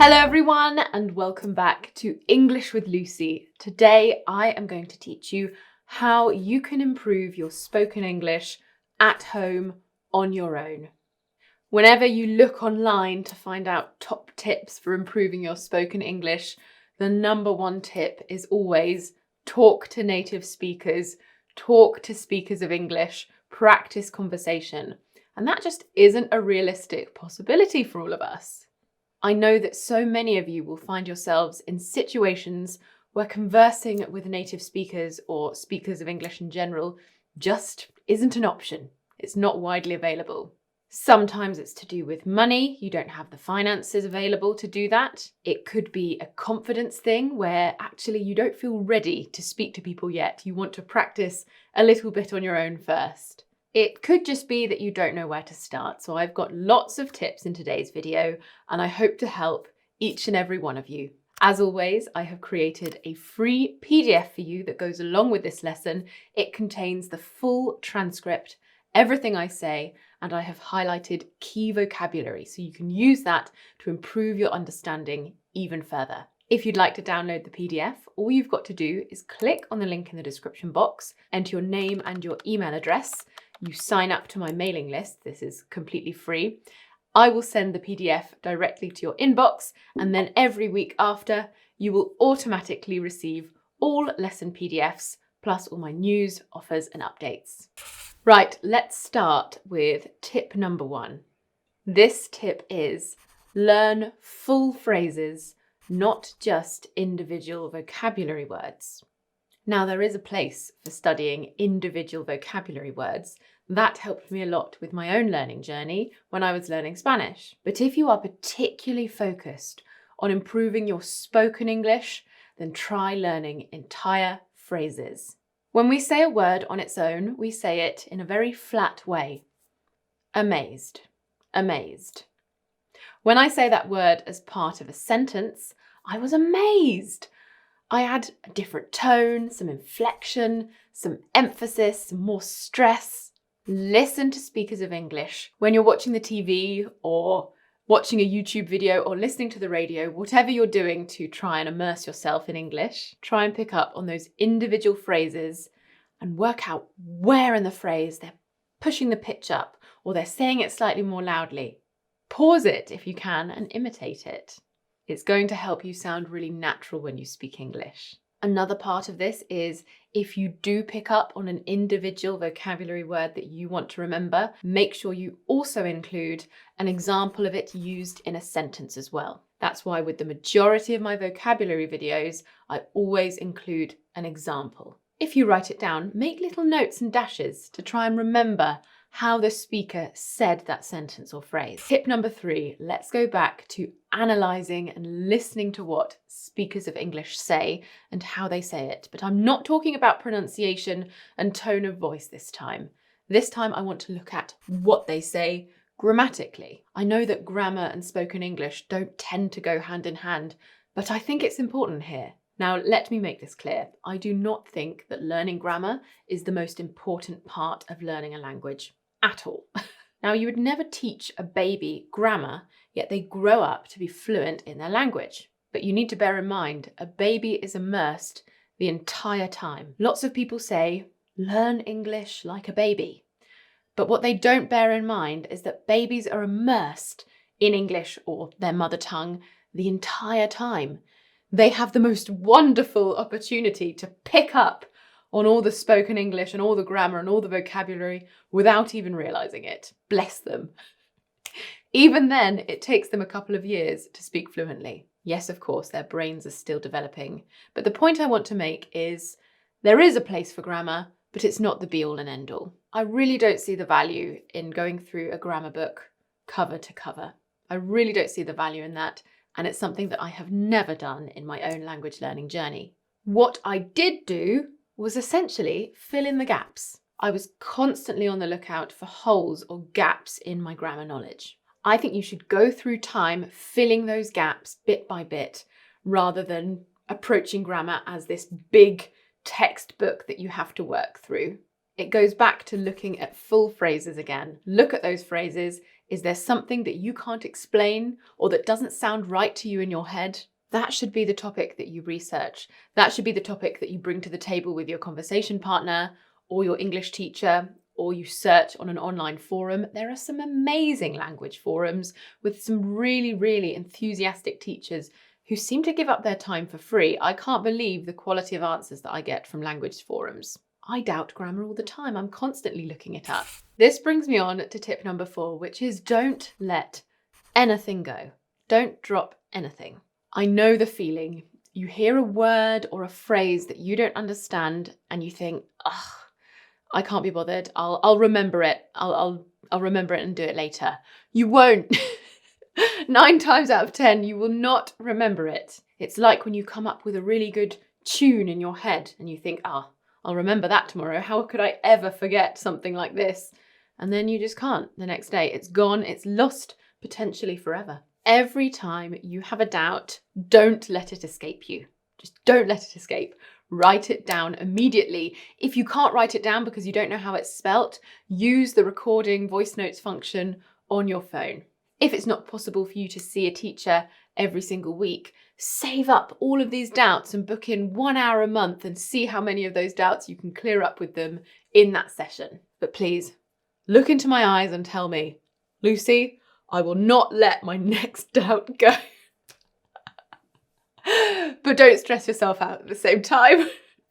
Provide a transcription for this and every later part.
Hello everyone and welcome back to English with Lucy. Today I am going to teach you how you can improve your spoken English at home on your own. Whenever you look online to find out top tips for improving your spoken English, the number one tip is always talk to native speakers, talk to speakers of English, practice conversation. And that just isn't a realistic possibility for all of us. I know that so many of you will find yourselves in situations where conversing with native speakers or speakers of English in general just isn't an option. It's not widely available. Sometimes it's to do with money. You don't have the finances available to do that. It could be a confidence thing where actually you don't feel ready to speak to people yet. You want to practice a little bit on your own first. It could just be that you don't know where to start, so I've got lots of tips in today's video and I hope to help each and every one of you. As always, I have created a free PDF for you that goes along with this lesson. It contains the full transcript, everything I say, and I have highlighted key vocabulary so you can use that to improve your understanding even further. If you'd like to download the PDF, all you've got to do is click on the link in the description box, enter your name and your email address. You sign up to my mailing list. This is completely free. I will send the PDF directly to your inbox, and then every week after, you will automatically receive all lesson PDFs, plus all my news, offers, and updates. Right, let's start with tip number 1. This tip is learn full phrases, not just individual vocabulary words. Now, there is a place for studying individual vocabulary words. That helped me a lot with my own learning journey when I was learning Spanish. But if you are particularly focused on improving your spoken English, then try learning entire phrases. When we say a word on its own, we say it in a very flat way. Amazed, amazed. When I say that word as part of a sentence, I was amazed. I add a different tone, some inflection, some emphasis, some more stress. Listen to speakers of English. When you're watching the TV or watching a YouTube video or listening to the radio, whatever you're doing to try and immerse yourself in English, try and pick up on those individual phrases and work out where in the phrase they're pushing the pitch up or they're saying it slightly more loudly. Pause it if you can and imitate it. It's going to help you sound really natural when you speak English. Another part of this is if you do pick up on an individual vocabulary word that you want to remember, make sure you also include an example of it used in a sentence as well. That's why with the majority of my vocabulary videos, I always include an example. If you write it down, make little notes and dashes to try and remember how the speaker said that sentence or phrase. Tip number 3, let's go back to analysing and listening to what speakers of English say and how they say it. But I'm not talking about pronunciation and tone of voice this time. This time I want to look at what they say grammatically. I know that grammar and spoken English don't tend to go hand in hand, but I think it's important here. Now, let me make this clear. I do not think that learning grammar is the most important part of learning a language. At all. Now, you would never teach a baby grammar, yet they grow up to be fluent in their language. But you need to bear in mind, a baby is immersed the entire time. Lots of people say, learn English like a baby. But what they don't bear in mind is that babies are immersed in English or their mother tongue the entire time. They have the most wonderful opportunity to pick up on all the spoken English and all the grammar and all the vocabulary without even realising it. Bless them. Even then, it takes them a couple of years to speak fluently. Yes, of course, their brains are still developing. But the point I want to make is there is a place for grammar, but it's not the be-all and end-all. I really don't see the value in going through a grammar book cover to cover. I really don't see the value in that, and it's something that I have never done in my own language learning journey. What I did do was essentially fill in the gaps. I was constantly on the lookout for holes or gaps in my grammar knowledge. I think you should go through time filling those gaps bit by bit rather than approaching grammar as this big textbook that you have to work through. It goes back to looking at full phrases again. Look at those phrases. Is there something that you can't explain or that doesn't sound right to you in your head? That should be the topic that you research. That should be the topic that you bring to the table with your conversation partner or your English teacher, or you search on an online forum. There are some amazing language forums with some really, really enthusiastic teachers who seem to give up their time for free. I can't believe the quality of answers that I get from language forums. I doubt grammar all the time. I'm constantly looking it up. This brings me on to tip number 4, which is don't let anything go. Don't drop anything. I know the feeling. You hear a word or a phrase that you don't understand and you think, ugh, I can't be bothered. I'll remember it. I'll remember it and do it later. You won't. 9 times out of 10, you will not remember it. It's like when you come up with a really good tune in your head and you think, I'll remember that tomorrow. How could I ever forget something like this? And then you just can't the next day. It's gone. It's lost potentially forever. Every time you have a doubt, don't let it escape you. Just don't let it escape. Write it down immediately. If you can't write it down because you don't know how it's spelt, use the recording voice notes function on your phone. If it's not possible for you to see a teacher every single week, save up all of these doubts and book in 1 hour a month and see how many of those doubts you can clear up with them in that session. But please, look into my eyes and tell me, Lucy, I will not let my next doubt go. But don't stress yourself out at the same time.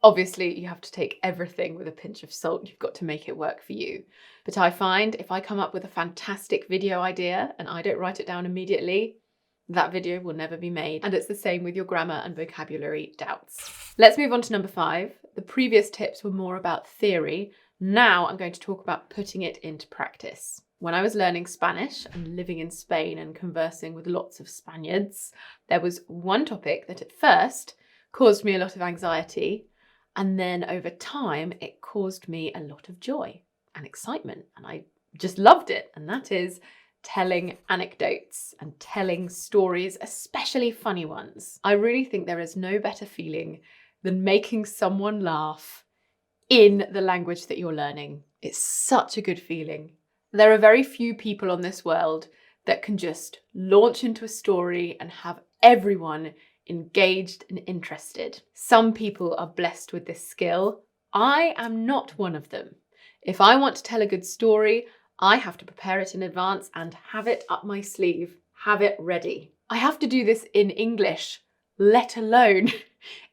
Obviously, you have to take everything with a pinch of salt. You've got to make it work for you. But I find if I come up with a fantastic video idea and I don't write it down immediately, that video will never be made. And it's the same with your grammar and vocabulary doubts. Let's move on to number 5. The previous tips were more about theory. Now I'm going to talk about putting it into practice. When I was learning Spanish and living in Spain and conversing with lots of Spaniards, there was one topic that at first caused me a lot of anxiety, and then over time it caused me a lot of joy and excitement, and I just loved it, and that is telling anecdotes and telling stories, especially funny ones. I really think there is no better feeling than making someone laugh in the language that you're learning. It's such a good feeling. There are very few people on this world that can just launch into a story and have everyone engaged and interested. Some people are blessed with this skill. I am not one of them. If I want to tell a good story, I have to prepare it in advance and have it up my sleeve, have it ready. I have to do this in English, let alone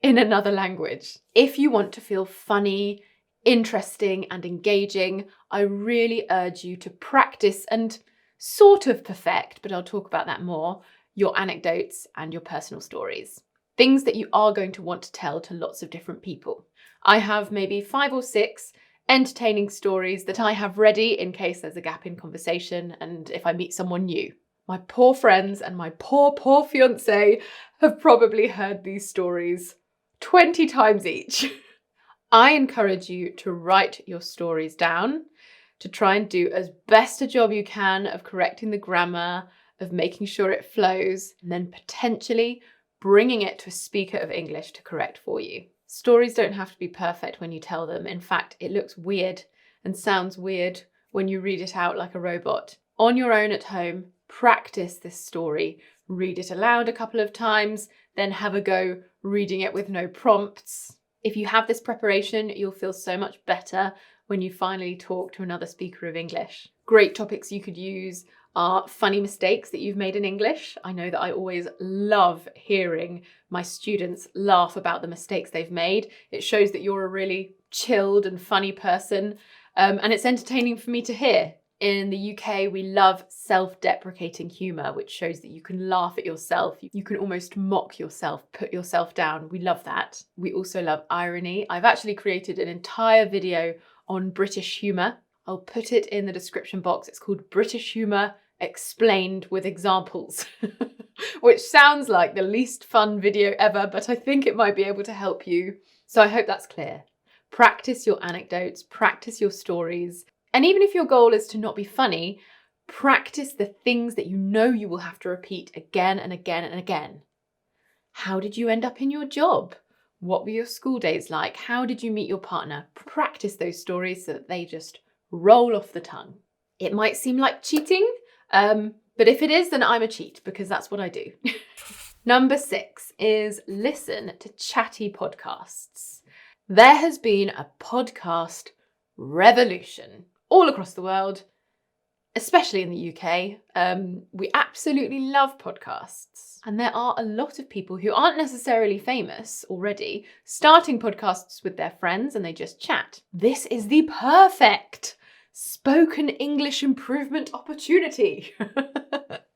in another language. If you want to feel funny, interesting and engaging, I really urge you to practice and sort of perfect, but I'll talk about that more, your anecdotes and your personal stories. Things that you are going to want to tell to lots of different people. I have maybe 5 or 6 entertaining stories that I have ready in case there's a gap in conversation and if I meet someone new. My poor friends and my poor fiancé have probably heard these stories 20 times each. I encourage you to write your stories down, to try and do as best a job you can of correcting the grammar, of making sure it flows, and then potentially bringing it to a speaker of English to correct for you. Stories don't have to be perfect when you tell them. In fact, it looks weird and sounds weird when you read it out like a robot. On your own at home, practice this story. Read it aloud a couple of times, then have a go reading it with no prompts. If you have this preparation, you'll feel so much better when you finally talk to another speaker of English. Great topics you could use are funny mistakes that you've made in English. I know that I always love hearing my students laugh about the mistakes they've made. It shows that you're a really chilled and funny person, and it's entertaining for me to hear. In the UK, we love self-deprecating humour, which shows that you can laugh at yourself. You can almost mock yourself, put yourself down. We love that. We also love irony. I've actually created an entire video on British humour. I'll put it in the description box. It's called British Humour Explained with Examples, which sounds like the least fun video ever, but I think it might be able to help you. So I hope that's clear. Practice your anecdotes, practice your stories. And even if your goal is to not be funny, practice the things that you know you will have to repeat again and again and again. How did you end up in your job? What were your school days like? How did you meet your partner? Practice those stories so that they just roll off the tongue. It might seem like cheating, but if it is, then I'm a cheat because that's what I do. Number 6 is listen to chatty podcasts. There has been a podcast revolution all across the world, especially in the UK. We absolutely love podcasts. And there are a lot of people who aren't necessarily famous already starting podcasts with their friends and they just chat. This is the perfect spoken English improvement opportunity.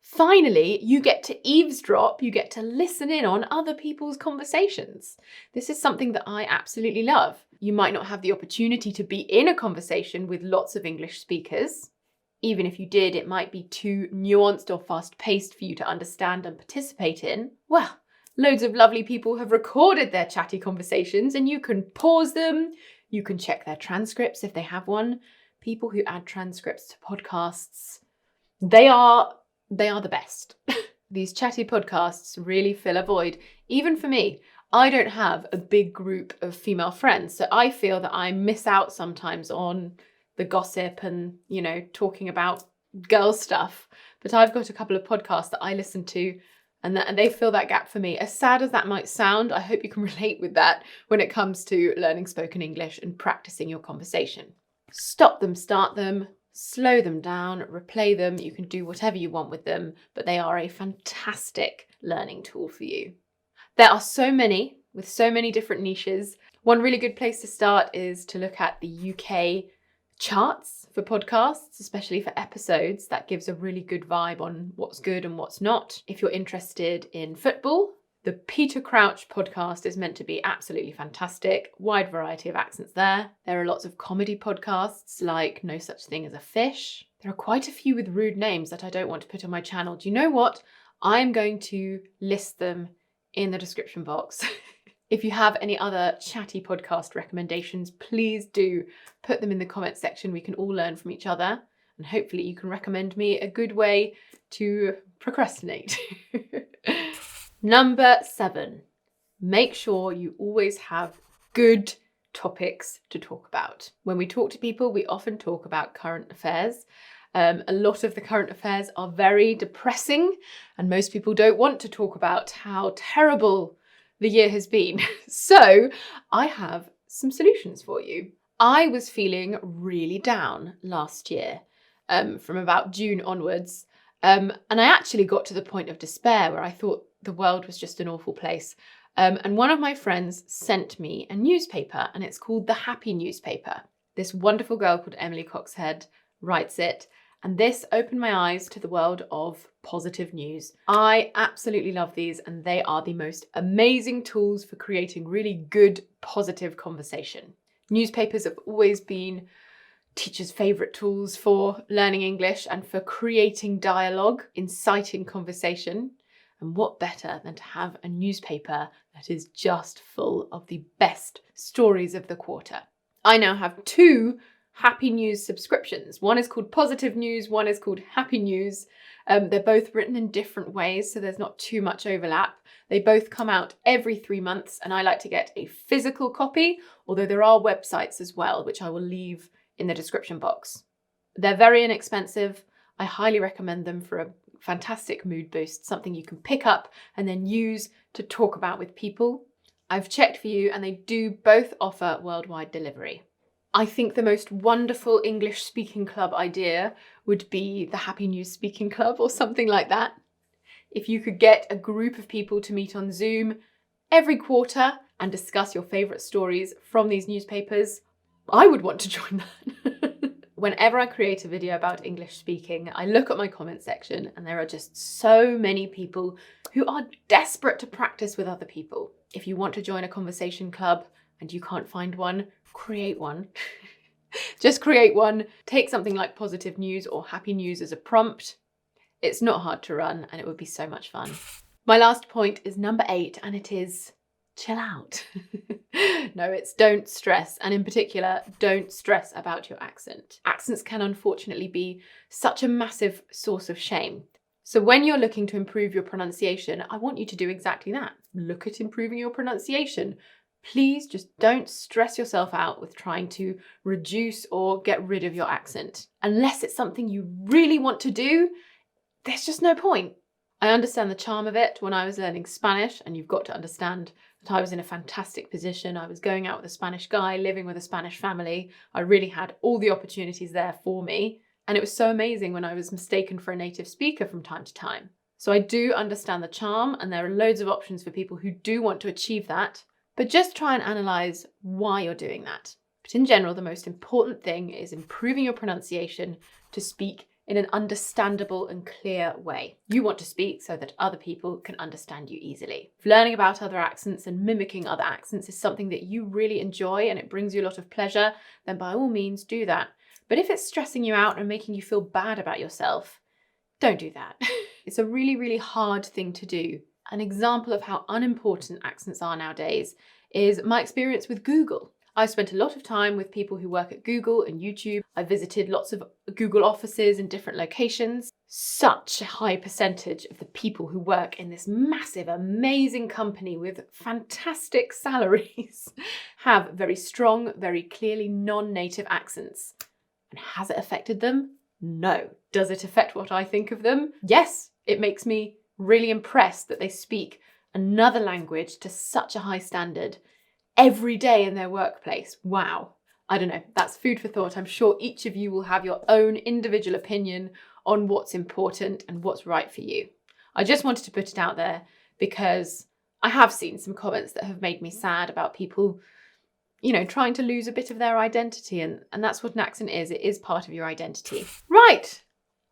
Finally, you get to eavesdrop, you get to listen in on other people's conversations. This is something that I absolutely love. You might not have the opportunity to be in a conversation with lots of English speakers. Even if you did, it might be too nuanced or fast-paced for you to understand and participate in. Well, loads of lovely people have recorded their chatty conversations and you can pause them, you can check their transcripts if they have one. People who add transcripts to podcasts, they are the best. These chatty podcasts really fill a void. Even for me, I don't have a big group of female friends, so I feel that I miss out sometimes on the gossip and, talking about girl stuff. But I've got a couple of podcasts that I listen to and they fill that gap for me. As sad as that might sound, I hope you can relate with that when it comes to learning spoken English and practicing your conversation. Stop them, start them, slow them down, replay them. You can do whatever you want with them, but they are a fantastic learning tool for you. There are so many with so many different niches. One really good place to start is to look at the UK charts for podcasts, especially for episodes. That gives a really good vibe on what's good and what's not. If you're interested in football, the Peter Crouch podcast is meant to be absolutely fantastic. Wide variety of accents there. There are lots of comedy podcasts like No Such Thing as a Fish. There are quite a few with rude names that I don't want to put on my channel. Do you know what? I'm going to list them in the description box. If you have any other chatty podcast recommendations, please do put them in the comment section. We can all learn from each other and hopefully you can recommend me a good way to procrastinate. Number 7, make sure you always have good topics to talk about. When we talk to people, we often talk about current affairs. A lot of the current affairs are very depressing and most people don't want to talk about how terrible the year has been. So I have some solutions for you. I was feeling really down last year, from about June onwards. And I actually got to the point of despair where I thought the world was just an awful place. And one of my friends sent me a newspaper and it's called The Happy Newspaper. This wonderful girl called Emily Coxhead writes it. And this opened my eyes to the world of positive news. I absolutely love these and they are the most amazing tools for creating really good, positive conversation. Newspapers have always been teachers' favourite tools for learning English and for creating dialogue, inciting conversation. And what better than to have a newspaper that is just full of the best stories of the quarter. I now have 2 Happy News subscriptions. One is called Positive News, one is called Happy News. They're both written in different ways, so there's not too much overlap. They both come out every 3 months, and I like to get a physical copy, although there are websites as well, which I will leave in the description box. They're very inexpensive. I highly recommend them for a fantastic mood boost, something you can pick up and then use to talk about with people. I've checked for you, and they do both offer worldwide delivery. I think the most wonderful English speaking club idea would be the Happy News Speaking Club or something like that. If you could get a group of people to meet on Zoom every quarter and discuss your favourite stories from these newspapers, I would want to join that. Whenever I create a video about English speaking, I look at my comment section and there are just so many people who are desperate to practice with other people. If you want to join a conversation club and you can't find one, create one. Just create one. Take something like Positive News or Happy News as a prompt. It's not hard to run and it would be so much fun. My last point is number 8 and it is chill out. No, it's don't stress. And in particular, don't stress about your accent. Accents can unfortunately be such a massive source of shame. So when you're looking to improve your pronunciation, I want you to do exactly that. Look at improving your pronunciation. Please just don't stress yourself out with trying to reduce or get rid of your accent. Unless it's something you really want to do, there's just no point. I understand the charm of it when I was learning Spanish, and you've got to understand that I was in a fantastic position. I was going out with a Spanish guy, living with a Spanish family. I really had all the opportunities there for me. And it was so amazing when I was mistaken for a native speaker from time to time. So I do understand the charm, and there are loads of options for people who do want to achieve that. But just try and analyse why you're doing that. But in general, the most important thing is improving your pronunciation to speak in an understandable and clear way. You want to speak so that other people can understand you easily. If learning about other accents and mimicking other accents is something that you really enjoy and it brings you a lot of pleasure, then by all means do that. But if it's stressing you out and making you feel bad about yourself, don't do that. It's a really, really hard thing to do. An example of how unimportant accents are nowadays is my experience with Google. I spent a lot of time with people who work at Google and YouTube. I visited lots of Google offices in different locations. Such a high percentage of the people who work in this massive, amazing company with fantastic salaries have very strong, very clearly non-native accents. And has it affected them? No. Does it affect what I think of them? Yes, it makes me really impressed that they speak another language to such a high standard every day in their workplace. Wow. I don't know, that's food for thought. I'm sure each of you will have your own individual opinion on what's important and what's right for you. I just wanted to put it out there because I have seen some comments that have made me sad about people, you know, trying to lose a bit of their identity, and that's what an accent is. It is part of your identity. Right.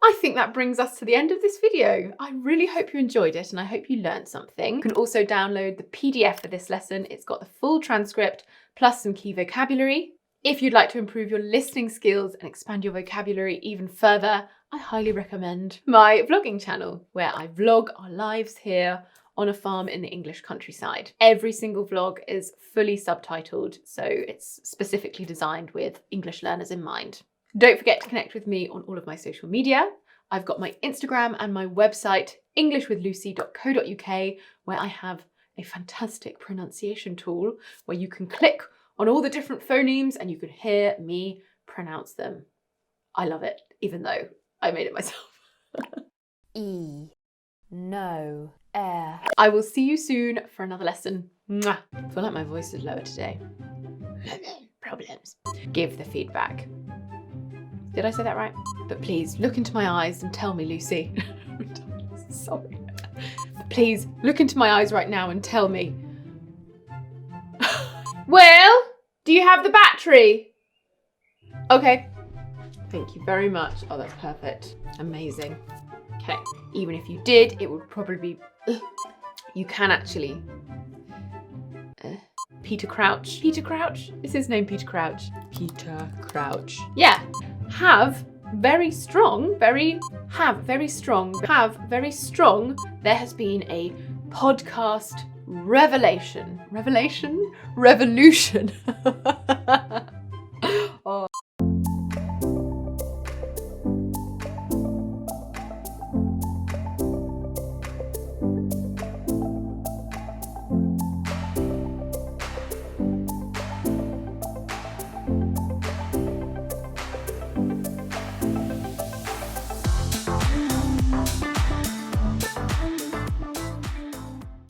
I think that brings us to the end of this video. I really hope you enjoyed it and I hope you learned something. You can also download the PDF for this lesson. It's got the full transcript plus some key vocabulary. If you'd like to improve your listening skills and expand your vocabulary even further, I highly recommend my vlogging channel, where I vlog our lives here on a farm in the English countryside. Every single vlog is fully subtitled, so it's specifically designed with English learners in mind. Don't forget to connect with me on all of my social media. I've got my Instagram and my website, englishwithlucy.co.uk, where I have a fantastic pronunciation tool where you can click on all the different phonemes and you can hear me pronounce them. I love it, even though I made it myself. E, no, air. I will see you soon for another lesson. Mwah. I feel like my voice is lower today. Problems. Give the feedback. Did I say that right? But please look into my eyes and tell me, Lucy. Sorry. But please look into my eyes right now and tell me. Will, do you have the battery? Okay. Thank you very much. Oh, that's perfect. Amazing. Okay. Even if you did, it would probably be... You can actually... Peter Crouch. Peter Crouch? Is his name Peter Crouch? Peter Crouch. Yeah. Have very strong. There has been a podcast revolution. Oh.